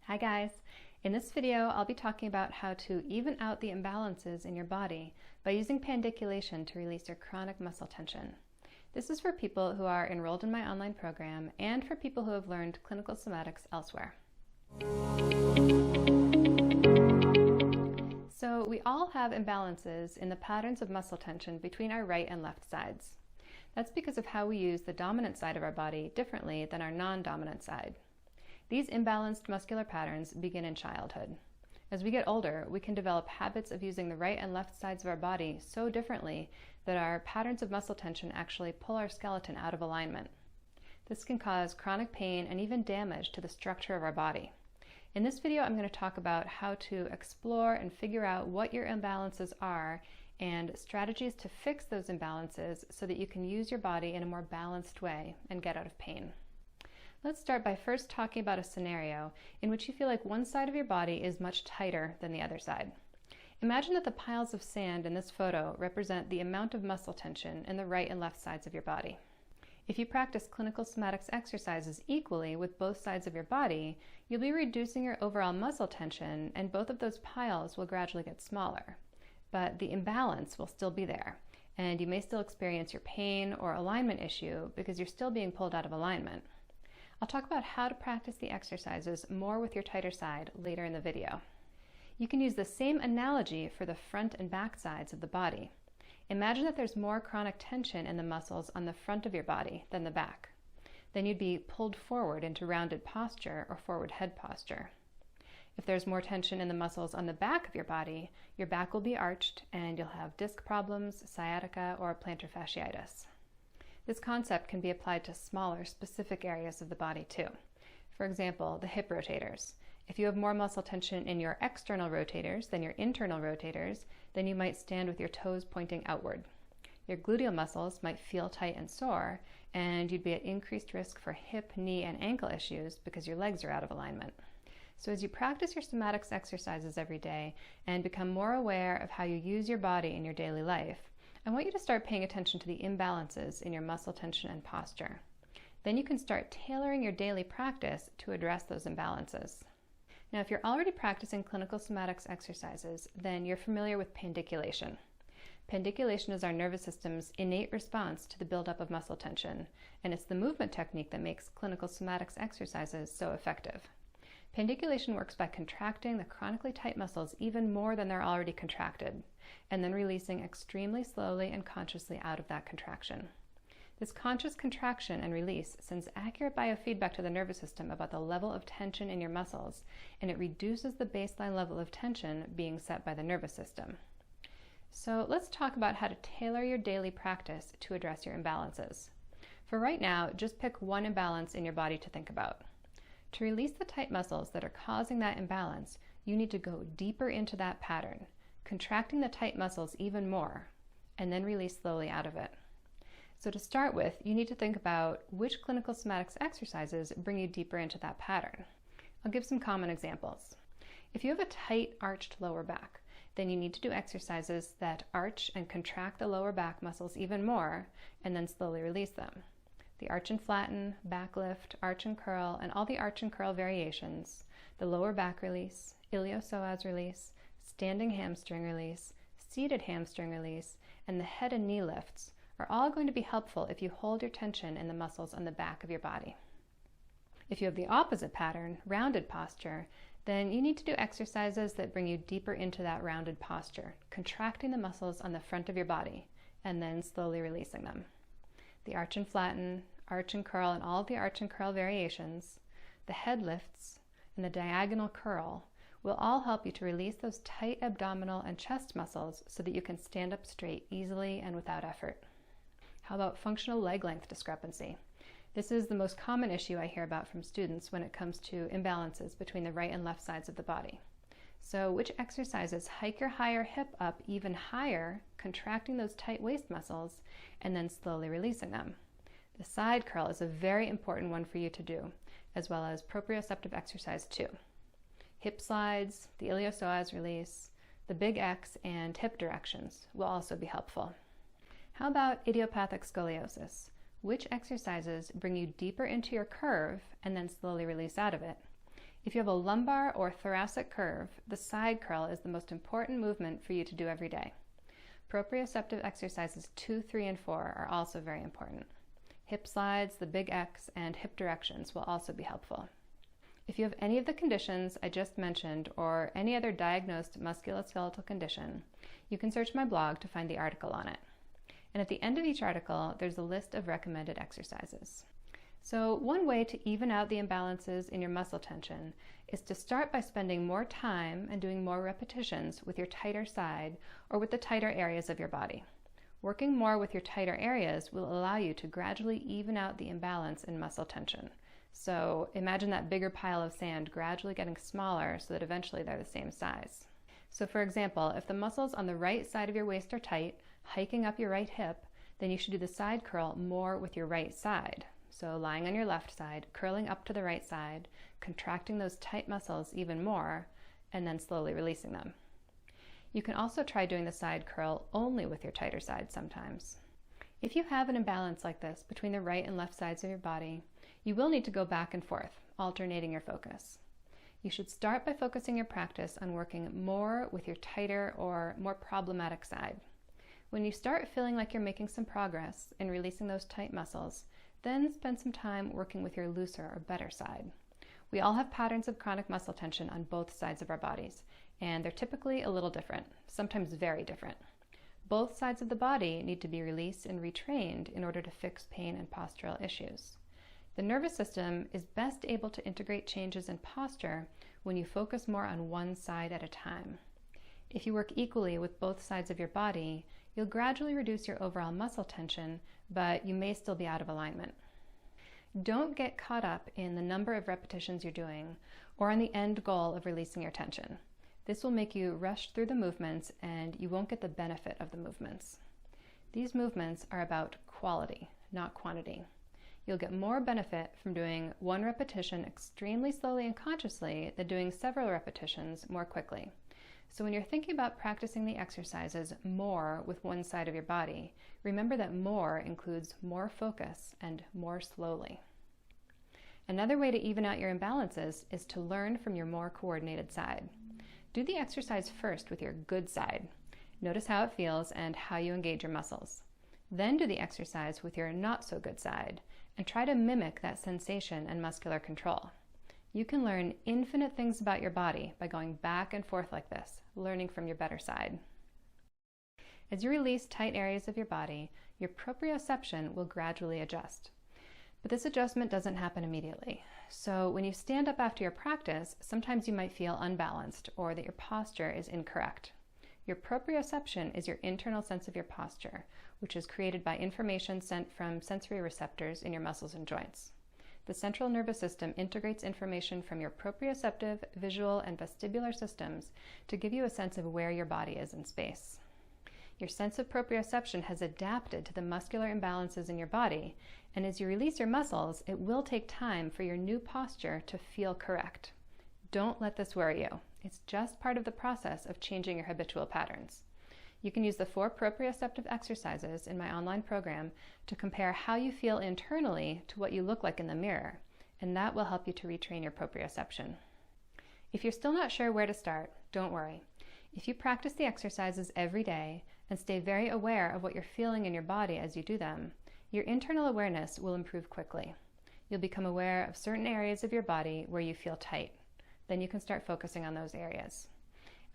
Hi guys! In this video, I'll be talking about how to even out the imbalances in your body by using pandiculation to release your chronic muscle tension. This is for people who are enrolled in my online program and for people who have learned clinical somatics elsewhere. So we all have imbalances in the patterns of muscle tension between our right and left sides. That's because of how we use the dominant side of our body differently than our non-dominant side. These imbalanced muscular patterns begin in childhood. As we get older, we can develop habits of using the right and left sides of our body so differently that our patterns of muscle tension actually pull our skeleton out of alignment. This can cause chronic pain and even damage to the structure of our body. In this video, I'm going to talk about how to explore and figure out what your imbalances are and strategies to fix those imbalances so that you can use your body in a more balanced way and get out of pain. Let's start by first talking about a scenario in which you feel like one side of your body is much tighter than the other side. Imagine that the piles of sand in this photo represent the amount of muscle tension in the right and left sides of your body. If you practice clinical somatics exercises equally with both sides of your body, you'll be reducing your overall muscle tension, and both of those piles will gradually get smaller. But the imbalance will still be there, and you may still experience your pain or alignment issue because you're still being pulled out of alignment. I'll talk about how to practice the exercises more with your tighter side later in the video. You can use the same analogy for the front and back sides of the body. Imagine that there's more chronic tension in the muscles on the front of your body than the back. Then you'd be pulled forward into rounded posture or forward head posture. If there's more tension in the muscles on the back of your body, your back will be arched and you'll have disc problems, sciatica, or plantar fasciitis. This concept can be applied to smaller, specific areas of the body too. For example, the hip rotators. If you have more muscle tension in your external rotators than your internal rotators, then you might stand with your toes pointing outward. Your gluteal muscles might feel tight and sore, and you'd be at increased risk for hip, knee, and ankle issues because your legs are out of alignment. So as you practice your somatics exercises every day and become more aware of how you use your body in your daily life, I want you to start paying attention to the imbalances in your muscle tension and posture. Then you can start tailoring your daily practice to address those imbalances. Now, if you're already practicing clinical somatics exercises, then you're familiar with pandiculation. Pandiculation is our nervous system's innate response to the buildup of muscle tension, and it's the movement technique that makes clinical somatics exercises so effective. Pandiculation works by contracting the chronically tight muscles even more than they're already contracted, and then releasing extremely slowly and consciously out of that contraction. This conscious contraction and release sends accurate biofeedback to the nervous system about the level of tension in your muscles, and it reduces the baseline level of tension being set by the nervous system. So let's talk about how to tailor your daily practice to address your imbalances. For right now, just pick one imbalance in your body to think about. To release the tight muscles that are causing that imbalance, you need to go deeper into that pattern, contracting the tight muscles even more, and then release slowly out of it. So to start with, you need to think about which clinical somatics exercises bring you deeper into that pattern. I'll give some common examples. If you have a tight, arched lower back, then you need to do exercises that arch and contract the lower back muscles even more, and then slowly release them. The arch and flatten, back lift, arch and curl, and all the arch and curl variations, the lower back release, iliopsoas release, standing hamstring release, seated hamstring release, and the head and knee lifts are all going to be helpful if you hold your tension in the muscles on the back of your body. If you have the opposite pattern, rounded posture, then you need to do exercises that bring you deeper into that rounded posture, contracting the muscles on the front of your body, and then slowly releasing them. The arch and flatten, arch and curl, and all of the arch and curl variations, the head lifts, and the diagonal curl will all help you to release those tight abdominal and chest muscles so that you can stand up straight easily and without effort. How about functional leg length discrepancy? This is the most common issue I hear about from students when it comes to imbalances between the right and left sides of the body. So which exercises hike your higher hip up even higher, contracting those tight waist muscles, and then slowly releasing them? The side curl is a very important one for you to do, as well as proprioceptive exercise 2. Hip slides, the iliopsoas release, the big X, and hip directions will also be helpful. How about idiopathic scoliosis? Which exercises bring you deeper into your curve and then slowly release out of it? If you have a lumbar or thoracic curve, the side curl is the most important movement for you to do every day. Proprioceptive exercises 2, 3, and 4 are also very important. Hip slides, the big X, and hip directions will also be helpful. If you have any of the conditions I just mentioned or any other diagnosed musculoskeletal condition, you can search my blog to find the article on it. And at the end of each article, there's a list of recommended exercises. So one way to even out the imbalances in your muscle tension is to start by spending more time and doing more repetitions with your tighter side or with the tighter areas of your body. Working more with your tighter areas will allow you to gradually even out the imbalance in muscle tension. So imagine that bigger pile of sand gradually getting smaller so that eventually they're the same size. So for example, if the muscles on the right side of your waist are tight, hiking up your right hip, then you should do the side curl more with your right side. So lying on your left side, curling up to the right side, contracting those tight muscles even more, and then slowly releasing them. You can also try doing the side curl only with your tighter side sometimes. If you have an imbalance like this between the right and left sides of your body, you will need to go back and forth, alternating your focus. You should start by focusing your practice on working more with your tighter or more problematic side. When you start feeling like you're making some progress in releasing those tight muscles, then spend some time working with your looser or better side. We all have patterns of chronic muscle tension on both sides of our bodies, and they're typically a little different, sometimes very different. Both sides of the body need to be released and retrained in order to fix pain and postural issues. The nervous system is best able to integrate changes in posture when you focus more on one side at a time. If you work equally with both sides of your body, you'll gradually reduce your overall muscle tension, but you may still be out of alignment. Don't get caught up in the number of repetitions you're doing or on the end goal of releasing your tension. This will make you rush through the movements and you won't get the benefit of the movements. These movements are about quality, not quantity. You'll get more benefit from doing one repetition extremely slowly and consciously than doing several repetitions more quickly. So when you're thinking about practicing the exercises more with one side of your body, remember that more includes more focus and more slowly. Another way to even out your imbalances is to learn from your more coordinated side. Do the exercise first with your good side. Notice how it feels and how you engage your muscles. Then do the exercise with your not so good side and try to mimic that sensation and muscular control. You can learn infinite things about your body by going back and forth like this, learning from your better side. As you release tight areas of your body, your proprioception will gradually adjust. But this adjustment doesn't happen immediately. So when you stand up after your practice, sometimes you might feel unbalanced or that your posture is incorrect. Your proprioception is your internal sense of your posture, which is created by information sent from sensory receptors in your muscles and joints. The central nervous system integrates information from your proprioceptive, visual, and vestibular systems to give you a sense of where your body is in space. Your sense of proprioception has adapted to the muscular imbalances in your body, and as you release your muscles, it will take time for your new posture to feel correct. Don't let this worry you. It's just part of the process of changing your habitual patterns. You can use the 4 proprioceptive exercises in my online program to compare how you feel internally to what you look like in the mirror, and that will help you to retrain your proprioception. If you're still not sure where to start, don't worry. If you practice the exercises every day and stay very aware of what you're feeling in your body as you do them, your internal awareness will improve quickly. You'll become aware of certain areas of your body where you feel tight. Then you can start focusing on those areas.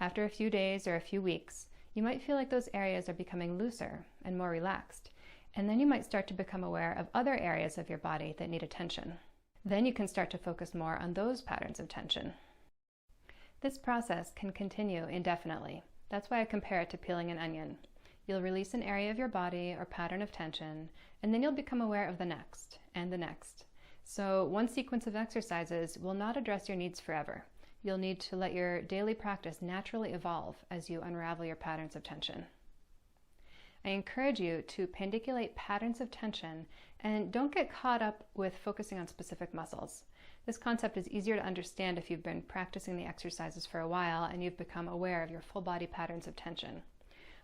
After a few days or a few weeks, you might feel like those areas are becoming looser and more relaxed, and then you might start to become aware of other areas of your body that need attention. Then you can start to focus more on those patterns of tension. This process can continue indefinitely. That's why I compare it to peeling an onion. You'll release an area of your body or pattern of tension, and then you'll become aware of the next and the next. So one sequence of exercises will not address your needs forever. You'll need to let your daily practice naturally evolve as you unravel your patterns of tension. I encourage you to pandiculate patterns of tension and don't get caught up with focusing on specific muscles. This concept is easier to understand if you've been practicing the exercises for a while and you've become aware of your full body patterns of tension.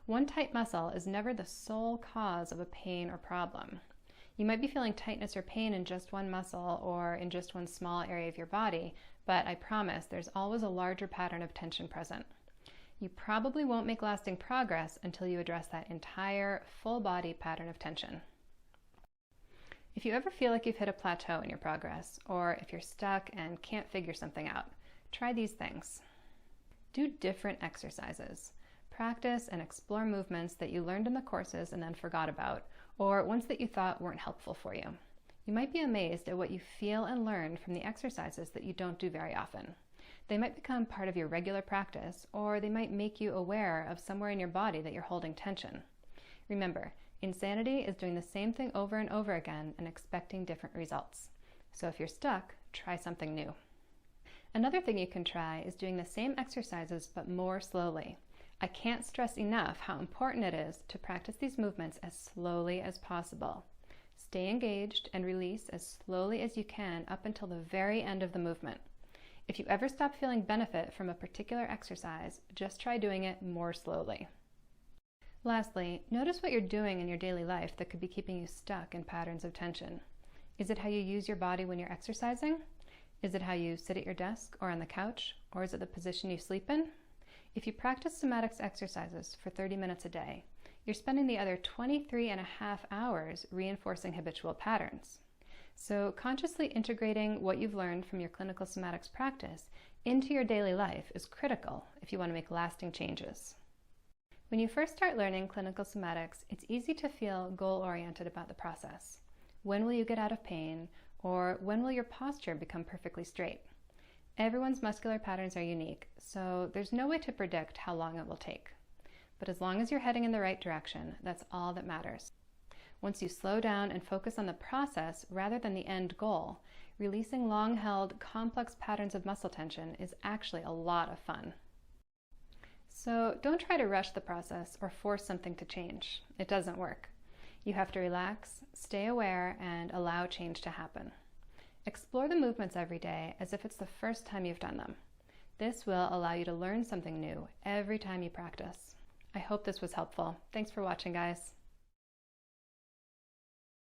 One tight muscle is never the sole cause of a pain or problem. You might be feeling tightness or pain in just one muscle or in just one small area of your body, but I promise there's always a larger pattern of tension present. You probably won't make lasting progress until you address that entire full body pattern of tension. If you ever feel like you've hit a plateau in your progress, or if you're stuck and can't figure something out, try these things. Do different exercises. Practice and explore movements that you learned in the courses and then forgot about, or ones that you thought weren't helpful for you. You might be amazed at what you feel and learn from the exercises that you don't do very often. They might become part of your regular practice, or they might make you aware of somewhere in your body that you're holding tension. Remember, insanity is doing the same thing over and over again and expecting different results. So if you're stuck, try something new. Another thing you can try is doing the same exercises but more slowly. I can't stress enough how important it is to practice these movements as slowly as possible. Stay engaged and release as slowly as you can up until the very end of the movement. If you ever stop feeling benefit from a particular exercise, just try doing it more slowly. Lastly, notice what you're doing in your daily life that could be keeping you stuck in patterns of tension. Is it how you use your body when you're exercising? Is it how you sit at your desk or on the couch? Or is it the position you sleep in? If you practice somatics exercises for 30 minutes a day, you're spending the other 23.5 hours reinforcing habitual patterns. So consciously integrating what you've learned from your clinical somatics practice into your daily life is critical if you want to make lasting changes. When you first start learning clinical somatics, it's easy to feel goal-oriented about the process. When will you get out of pain? Or when will your posture become perfectly straight? Everyone's muscular patterns are unique, so there's no way to predict how long it will take. But as long as you're heading in the right direction, that's all that matters. Once you slow down and focus on the process rather than the end goal, releasing long-held, complex patterns of muscle tension is actually a lot of fun. So don't try to rush the process or force something to change. It doesn't work. You have to relax, stay aware, and allow change to happen. Explore the movements every day as if it's the first time you've done them. This will allow you to learn something new every time you practice. I hope this was helpful. Thanks for watching, guys.